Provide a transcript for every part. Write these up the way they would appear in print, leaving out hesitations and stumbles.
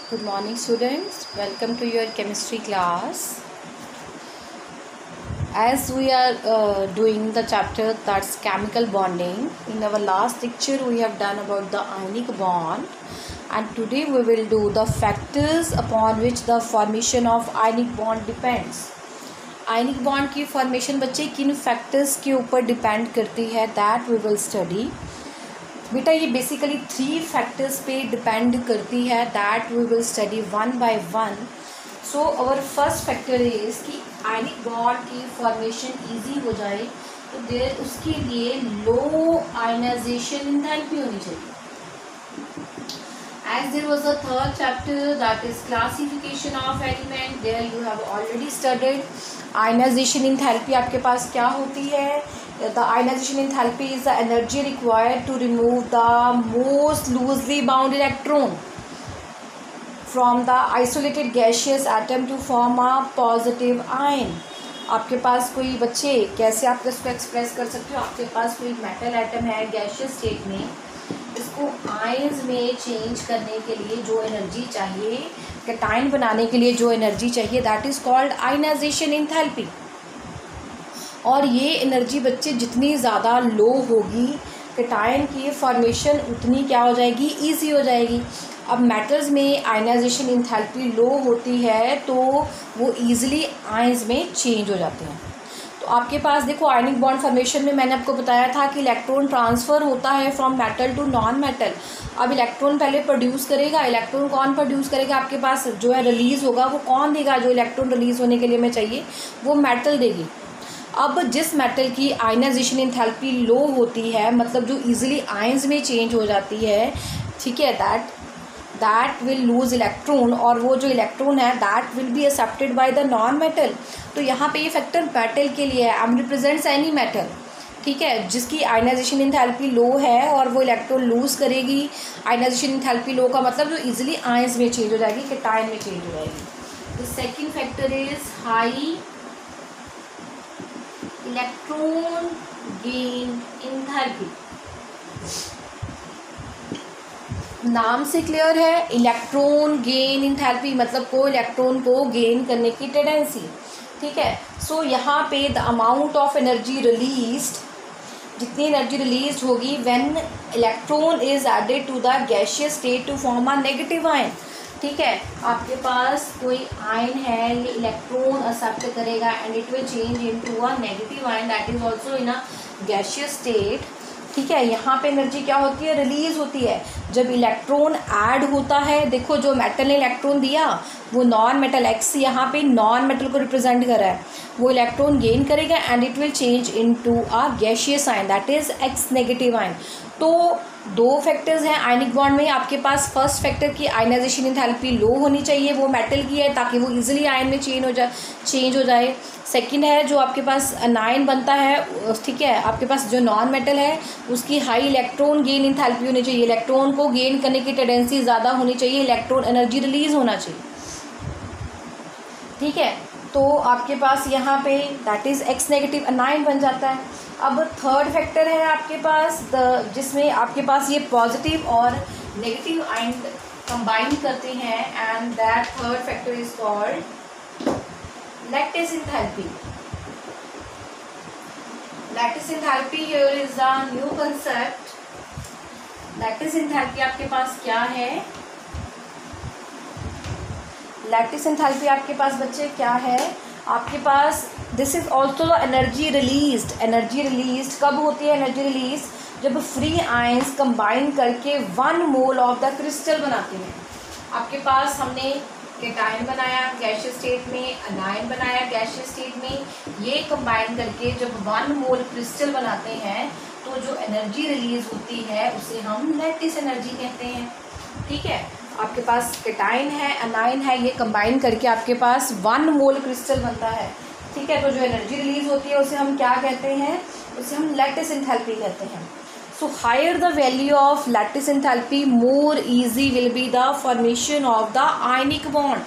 Good morning, students. Welcome to your chemistry class. As we are doing the chapter that's chemical bonding, in our last lecture we have done about the ionic bond, and today we will do the factors upon which the formation of ionic bond depends. Ionic bond की formation बच्चे किन factors के ऊपर depend करती है, that we will study. बेटा ये basically 3 factors पे डिपेंड करती है, that we will study one by one. So our first factor is कि आयनिक बॉन्ड की फॉर्मेशन इजी हो जाए तो देर उसके लिए लो आयनाइजेशन एंथैल्पी होनी चाहिए. As there was a third chapter, that is classification of element, there you have already studied ionization enthalpy. आपके पास क्या होती है? The ionization enthalpy is the energy required to remove the most loosely bound electron from the isolated gaseous atom to form a positive ion. आपके पास कोई बच्चे कैसे आप इसको एक्सप्रेस कर सकते हो? आपके पास कोई मेटल एटम है गैसियस स्टेट में, इसको आयंस में चेंज करने के लिए जो एनर्जी चाहिए, कैटायन बनाने के लिए जो एनर्जी चाहिए, that is called ionization enthalpy. और ये एनर्जी बच्चे जितनी ज़्यादा लो होगी, कैटायन की फॉर्मेशन उतनी क्या हो जाएगी, ईजी हो जाएगी. अब मेटल्स में आयनाइजेशन एंथैल्पी लो होती है तो वो ईजिली आयंस में चेंज हो जाते हैं. तो आपके पास देखो आयनिक बॉन्ड फॉर्मेशन में मैंने आपको बताया था कि इलेक्ट्रॉन ट्रांसफ़र होता है from metal to non metal. अब इलेक्ट्रॉन पहले प्रोड्यूस करेगा. इलेक्ट्रॉन कौन प्रोड्यूस करेगा? आपके पास जो है रिलीज़ होगा वो कौन देगा? जो इलेक्ट्रॉन रिलीज़ होने के लिए हमें चाहिए वो मेटल देगी. अब जिस मेटल की आयनाइजेशन एंथैल्पी लो होती है, मतलब जो ईजिली आयंस में चेंज हो जाती है, ठीक है, दैट विल लूज इलेक्ट्रॉन, और वो जो इलेक्ट्रॉन है that will be accepted by the non metal. तो यहाँ पे ये फैक्टर मेटल के लिए है. एम रिप्रेजेंट्स एनी मेटल, ठीक है, जिसकी आयनाइजेशन एंथैल्पी लो है और वो इलेक्ट्रॉन लूज करेगी. आयनाइजेशन एंथैल्पी लो का मतलब जो इजीली आयंस में चेंज हो जाएगी, कैटायन में चेंज हो जाएगी. The second factor is high electron gain enthalpy. नाम से क्लियर है, इलेक्ट्रॉन गेन एंथैल्पी मतलब को इलेक्ट्रॉन को गेन करने की टेंडेंसी, ठीक है. सो यहाँ पे the amount of energy released, जितनी एनर्जी रिलीज होगी when electron is added to the gaseous state to form a negative ion, ठीक है. आपके पास कोई आयन है, ये इलेक्ट्रॉन एक्सेप्ट करेगा and it will change into a negative ion that is also in a gaseous state, ठीक है. यहाँ पे एनर्जी क्या होती है, रिलीज होती है. जब इलेक्ट्रॉन ऐड होता है, देखो जो मेटल ने इलेक्ट्रॉन दिया वो नॉन मेटल, एक्स यहाँ पे नॉन मेटल को रिप्रेजेंट कर रहा है, वो इलेक्ट्रॉन गेन करेगा and it will change into a gaseous ion that is x negative ion. तो 2 फैक्टर्स हैं आयनिक बॉन्ड में. आपके पास फर्स्ट फैक्टर की आयनाइजेशन एंथैल्पी लो होनी चाहिए, वो मेटल की है ताकि वो इजीली आयन में चेंज हो जाए. सेकंड है जो आपके पास अनायन बनता है, ठीक है, आपके पास जो नॉन मेटल है उसकी हाई इलेक्ट्रॉन गेन एंथैल्पी होनी चाहिए, इलेक्ट्रॉन को गेन करने की टेंडेंसी ज़्यादा होनी चाहिए, इलेक्ट्रॉन एनर्जी रिलीज होना चाहिए, ठीक है. तो आपके पास यहाँ पे दैट इज़ एक्स नेगेटिव अनायन बन जाता है. अब थर्ड फैक्टर है आपके पास जिसमें आपके पास ये पॉजिटिव और नेगेटिव आयन कंबाइन करते हैं, and that third factor is called lattice enthalpy. Lattice enthalpy here is the new concept. Lattice enthalpy आपके पास क्या है? लैटिस एंथैल्पी आपके पास बच्चे क्या है? आपके पास this is also energy released. Energy released कब होती है? एनर्जी रिलीज जब फ्री आयंस कंबाइन करके 1 मोल ऑफ द क्रिस्टल बनाते हैं. आपके पास हमने कैटायन बनाया गैसियस स्टेट में, अनायन बनाया गैसियस स्टेट में, ये कंबाइन करके जब 1 मोल क्रिस्टल बनाते हैं तो जो एनर्जी रिलीज होती है उसे हम लैटिस एनर्जी कहते हैं, ठीक है. आपके पास कैटायन है, अनायन है, ये कंबाइन करके आपके पास 1 मोल क्रिस्टल बनता है, ठीक है. तो जो एनर्जी रिलीज होती है उसे हम क्या कहते हैं? उसे हम लैटिस एंथैल्पी कहते हैं. So higher the value of lattice enthalpy more easy will be the formation of the ionic bond,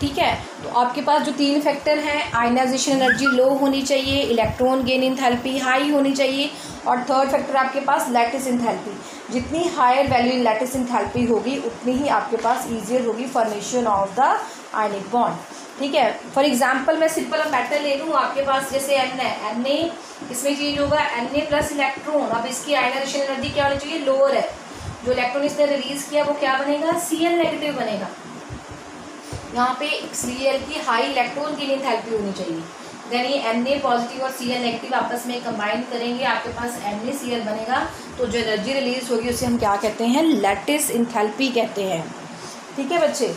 ठीक है. तो आपके पास जो 3 फैक्टर हैं, आयनाइजेशन एनर्जी लो होनी चाहिए, इलेक्ट्रॉन गेन एंथैल्पी हाई होनी चाहिए, और थर्ड फैक्टर आपके पास लैटिस एंथैल्पी. जितनी higher value in lattice enthalpy होगी उतनी ही आपके पास ईजियर होगी formation of the ionic bond. ठीक है, फॉर एग्जांपल मैं सिंपल मेटल ले लूँ, आपके पास जैसे एन है, एन ए इसमें चेंज होगा Na प्लस इलेक्ट्रॉन। अब इसकी आयनाइजेशन एनर्जी क्या होनी चाहिए, लोअर है। जो इलेक्ट्रॉन इसने रिलीज किया वो क्या बनेगा, Cl नेगेटिव बनेगा। यहाँ पे Cl की हाई इलेक्ट्रॉन की एंथैल्पी होनी चाहिए। देन ये Na पॉजिटिव और Cl नेगेटिव आपस में कंबाइन करेंगे, आपके पास NaCl बनेगा। तो जो एनर्जी रिलीज होगी उसे हम क्या कहते हैं, लैटिस एंथैल्पी कहते हैं। ठीक है बच्चे,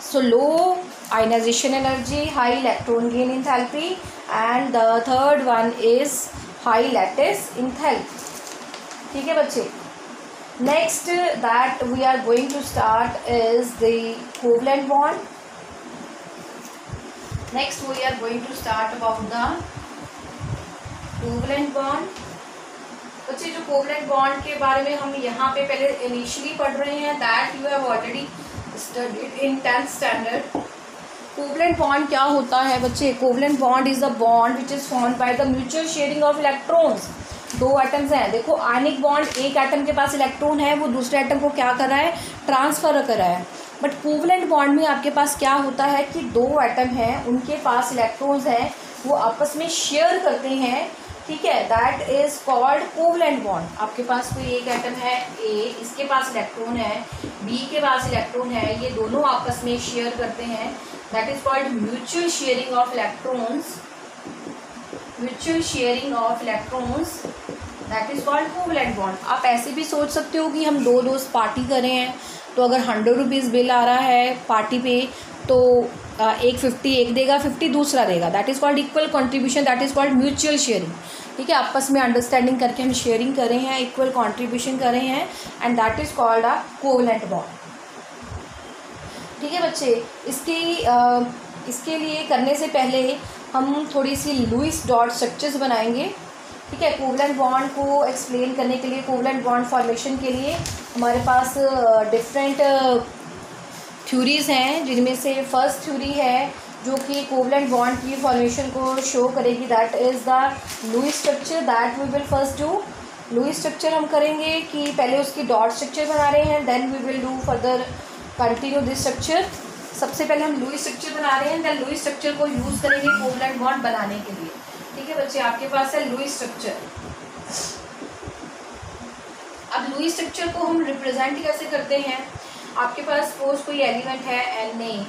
सो लो ionization energy, high electron gain enthalpy, and the third one is high lattice enthalpy. ठीक है बच्चे, next that we are going to start is the covalent bond. Next we are going to start about the covalent bond. बच्चे जो covalent bond के बारे में हम यहाँ पे पहले इनिशियली पढ़ रहे हैं, that you have already studied in 10th standard. Covalent bond क्या होता है बच्चे, covalent bond is the bond which is formed by the mutual sharing of electrons. दो एटम्स हैं, देखो आयनिक बॉन्ड, एक एटम के पास इलेक्ट्रॉन है, वो दूसरे एटम को क्या कर रहा है, ट्रांसफर कर रहा है। बट कोवलेंट बॉन्ड में आपके पास क्या होता है कि दो एटम हैं, उनके पास इलेक्ट्रॉन्स हैं, वो आपस में शेयर करते हैं। ठीक है, that is called covalent bond. आपके पास कोई एक एटम है ए, इसके पास इलेक्ट्रॉन है, बी के पास इलेक्ट्रॉन है, ये दोनों आपस में शेयर करते हैं, that is called mutual sharing of electrons. Mutual sharing of electrons that is called covalent bond. आप ऐसे भी सोच सकते हो कि हम दो दोस्त पार्टी कर रहे हैं, तो अगर 100 रुपीज़ बिल आ रहा है पार्टी पे, तो एक 50 एक देगा, 50 दूसरा देगा, that is called equal contribution, that is called mutual sharing. ठीक है, आपस में अंडरस्टैंडिंग करके हम शेयरिंग कर रहे हैं, इक्वल कंट्रीब्यूशन कर रहे हैं, and that is called a covalent bond. ठीक है बच्चे, इसके लिए करने से पहले हम थोड़ी सी लुईस डॉट स्ट्रक्चर्स बनाएंगे। ठीक है, कोवलेंट बॉन्ड को एक्सप्लेन करने के लिए, कोवलेंट बॉन्ड फॉर्मेशन के लिए हमारे पास डिफरेंट थ्योरीज हैं, जिनमें से फर्स्ट थ्योरी है जो कि कोवलेंट बॉन्ड की फॉर्मेशन को शो करेगी, that is the Lewis structure. That we will first do. Lewis structure हम करेंगे कि पहले उसकी डॉट स्ट्रक्चर बना रहे हैं, then we will do further continue this structure. सबसे पहले हम लुईस स्ट्रक्चर बना रहे हैं, देन लुईस स्ट्रक्चर को यूज़ करेंगे कोवलेंट बॉन्ड बनाने के लिए। ठीक है बच्चे, आपके पास है लुईस स्ट्रक्चर। अब लुईस स्ट्रक्चर को हम रिप्रेजेंट कैसे करते हैं, आपके पास सपोज कोई एलिमेंट है Na,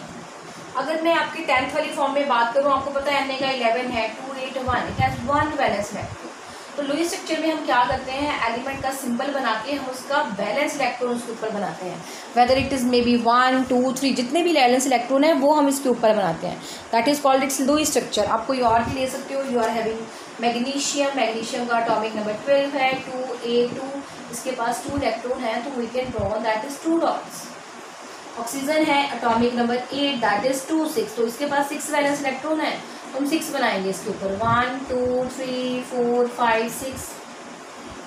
अगर मैं आपकी 10th वाली फॉर्म में बात करूँ, आपको पता है Na का 11 है, 2 8 1, इट हैज़ 1 वैलेंस इलेक्ट्रॉन। तो लुईस स्ट्रक्चर में हम क्या करते हैं, एलिमेंट का सिंबल बना के हम उसका वैलेंस इलेक्ट्रॉन उसके ऊपर बनाते हैं, whether it is may be 1 2 3, जितने भी वैलेंस इलेक्ट्रॉन है वो हम इसके ऊपर बनाते हैं, that is called its Lewis structure. आप कोई और भी ले सकते हो, you are having magnesium, magnesium का एटॉमिक नंबर 12 है, 2A2, इसके पास 2 इलेक्ट्रॉन है, तो we can draw that is 2 dots. Oxygen है, एटॉमिक नंबर 8, दैट इज 2 6, तो इसके पास 6 वैलेंस इलेक्ट्रॉन है, तो हम 6 बनाएंगे इसके ऊपर, 1 2 3 4 5 6।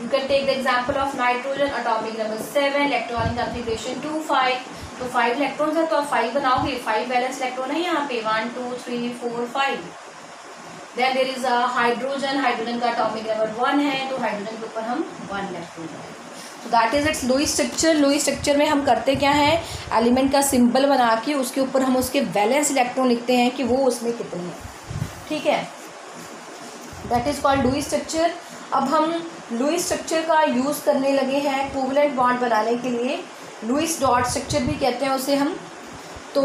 You can take the example of nitrogen, atomic number 7, electronic configuration 2 5, तो 5 इलेक्ट्रॉन्स है, तो आप 5 बनाओगे, 5 वैलेंस इलेक्ट्रॉन है यहाँ पे, 1 2 3 4 5। Then there is a hydrogen, hydrogen का एटॉमिक नंबर 1 है, तो हाइड्रोजन के ऊपर हम 1 इलेक्ट्रॉन बनाएंगे। तो that is its Lewis structure. Lewis structure में हम करते क्या है, एलिमेंट का सिंबल बना के उसके ऊपर हम उसके वैलेंस इलेक्ट्रॉन लिखते हैं कि वो उसमें कितने हैं। ठीक है, that is called Lewis structure. अब हम लुईस स्ट्रक्चर का यूज़ करने लगे हैं कोवलेंट बॉन्ड बनाने के लिए, लुईस डॉट स्ट्रक्चर भी कहते हैं उसे हम। तो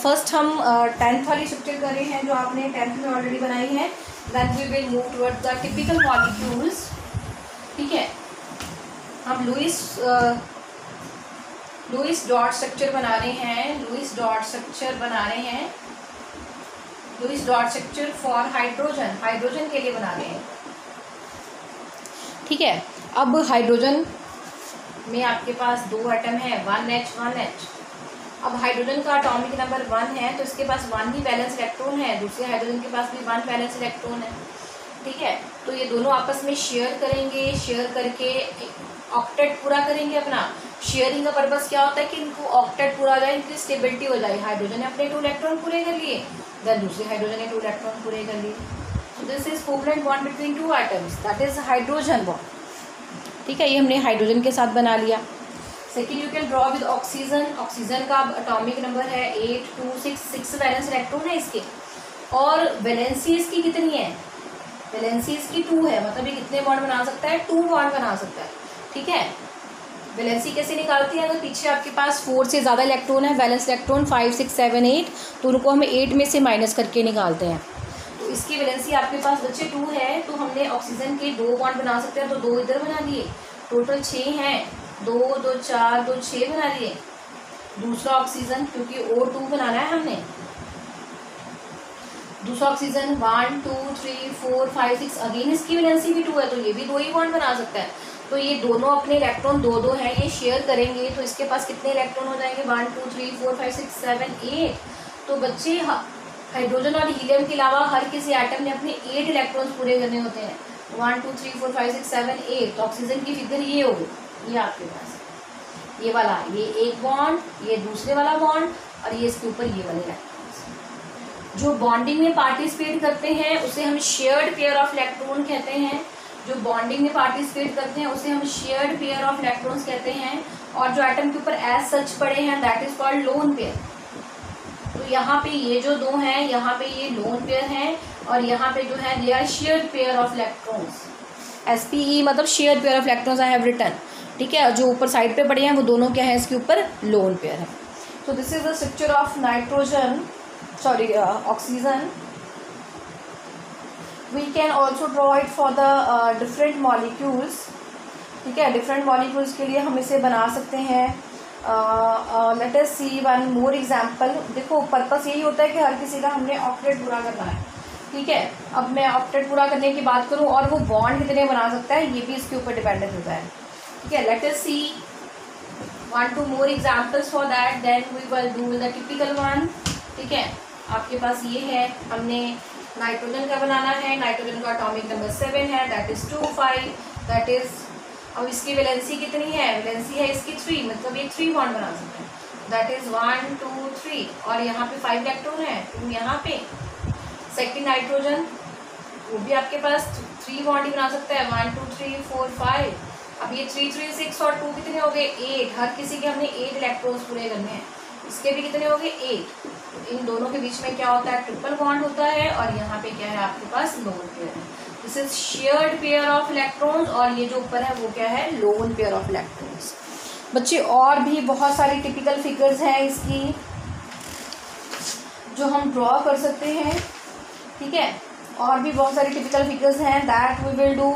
फर्स्ट हम 10th वाली स्ट्रक्चर कर रहे हैं जो आपने 10th में ऑलरेडी बनाई है, then we will move towards the typical molecules. ठीक है, हम लुईस डॉट स्ट्रक्चर बना रहे हैं, लुईस डॉट स्ट्रक्चर बना रहे हैं, Lewis dot structure for hydrogen, hydrogen के लिए बना रहे हैं। ठीक है, अब हाइड्रोजन में आपके पास 2 एटम है, 1H 1H। अब हाइड्रोजन का एटॉमिक नंबर 1 है, तो इसके पास 1 ही वैलेंस इलेक्ट्रॉन है, दूसरे हाइड्रोजन के पास भी 1 वैलेंस इलेक्ट्रॉन है। ठीक है, तो ये दोनों आपस में शेयर करेंगे, शेयर करके ऑक्टेट पूरा करेंगे अपना। शेयरिंग का पर्पस क्या होता है कि इनको ऑक्टेट पूरा हो जाए, इनकी स्टेबिलिटी हो जाए। हाइड्रोजन ने अपने 2 इलेक्ट्रॉन पूरे कर लिए, देन दूसरे हाइड्रोजन ने 2 इलेक्ट्रॉन पूरे कर लिए। So this is covalent bond between 2 atoms, that is hydrogen bond. ठीक है, ये हमने हाइड्रोजन के साथ बना लिया। Second you can draw with oxygen. Oxygen का अटोमिक नंबर है 8 2 6, 6 वैलेंस इलेक्ट्रॉन है इसके, और वैलेंसी इसकी कितनी है, वैलेंसी इसकी 2 है, मतलब ये कितने बॉन्ड बना सकता है, 2 बॉन्ड बना सकता है। ठीक है, वैलेंसी कैसे निकालती है, अगर पीछे आपके पास 4 से ज़्यादा इलेक्ट्रॉन है, वैलेंस इलेक्ट्रॉन 5 6 7 8, तो उनको हम 8 में से माइनस करके निकालते हैं। तो इसकी वैलेंसी आपके पास बच्चे 2 है, तो हमने ऑक्सीजन के 2 बॉन्ड बना सकते हैं, तो 2 इधर बना दिए, टोटल 6 हैं, 2 2 4 2 6 बना लिए। दूसरा ऑक्सीजन, क्योंकि O2 बनाना है हमने, दूसरा ऑक्सीजन 1 2 3 4 5 6, अगेन इसकी वैलेंसी भी 2 है, तो ये भी 2 ही बॉन्ड बना सकता है। तो ये दोनों अपने इलेक्ट्रॉन 2 2 हैं, ये शेयर करेंगे, तो इसके पास कितने इलेक्ट्रॉन हो जाएंगे, 1 2 3 4 5 6 7 8। तो बच्चे हाइड्रोजन और हीलियम के अलावा हर किसी एटम ने अपने 8 इलेक्ट्रॉन्स पूरे करने होते हैं, 1 2 3 4 5 6 7 8। तो ऑक्सीजन की फिगर ये होगी, ये आपके पास ये वाला, ये एक बॉन्ड, ये दूसरे वाला बॉन्ड, और ये इसके ऊपर ये वाले इलेक्ट्रॉन्स। जो बॉन्डिंग में पार्टिसिपेट करते हैं उसे हम शेयर्ड पेयर ऑफ इलेक्ट्रॉन कहते हैं, जो बॉन्डिंग में पार्टिसिपेट करते हैं उसे हम शेयर्ड पेयर ऑफ इलेक्ट्रॉन्स कहते हैं, और जो एटम के ऊपर एज सच पड़े हैं that is called lone pair. तो यहाँ पे ये जो 2 हैं, यहाँ पे ये लोन पेयर हैं, और यहाँ पे जो है they are shared pair of electrons. SPE मतलब shared pair of electrons I have written. ठीक है, जो ऊपर साइड पे पड़े हैं वो दोनों क्या है, इसके ऊपर लोन पेयर है। तो this is the structure of nitrogen, sorry oxygen. We can also draw it for the different molecules। ठीक है, डिफरेंट मॉलिक्यूल्स के लिए हम इसे बना सकते हैं। लेट अस सी वन मोर एग्जांपल। देखो पर्पस यही होता है कि हर किसी का हमने ऑक्टेट पूरा करना है। ठीक है, अब मैं ऑक्टेट पूरा करने की बात करूं और वो बॉन्ड कितने बना सकता है ये भी इसके ऊपर डिपेंडेंट होता है। ठीक है, let us see 1 2 more examples for that, then we will do the typical one. ठीक है, आपके पास ये है, हमने नाइट्रोजन का बनाना है, नाइट्रोजन का एटॉमिक नंबर 7 है, दैट इज 2 5, दैट इज, अब इसकी वैलेंसी कितनी है, वैलेंसी है इसकी 3, मतलब ये 3 बॉन्ड बना सकते हैं, दैट इज 1 2 3, और यहाँ पे 5 इलेक्ट्रॉन है, 2 यहाँ पे। सेकंड नाइट्रोजन, वो भी आपके पास 3 बॉन्ड ही बना सकता है, 1 2 3 4 5। अब ये 3 3 6 और 2 कितने हो गए, 8। हर किसी के हमने 8 इलेक्ट्रॉन्स पूरे करने हैं, इसके भी कितने हो गए, 8। इन दोनों के बीच में क्या होता है, ट्रिपल बॉन्ड होता है, और यहाँ पे क्या है आपके पास, लोन पेयर है। This is shared pair of electrons, और ये जो ऊपर है वो क्या है, लोन पेयर ऑफ इलेक्ट्रॉन्स। बच्चे और भी बहुत सारी टिपिकल फिगर्स हैं इसकी जो हम ड्रॉ कर सकते हैं। ठीक है, और भी बहुत सारी टिपिकल फिगर्स हैं, that we will do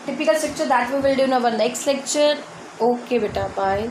typical structure, that we will do in our next lecture. Okay बेटा, बाय।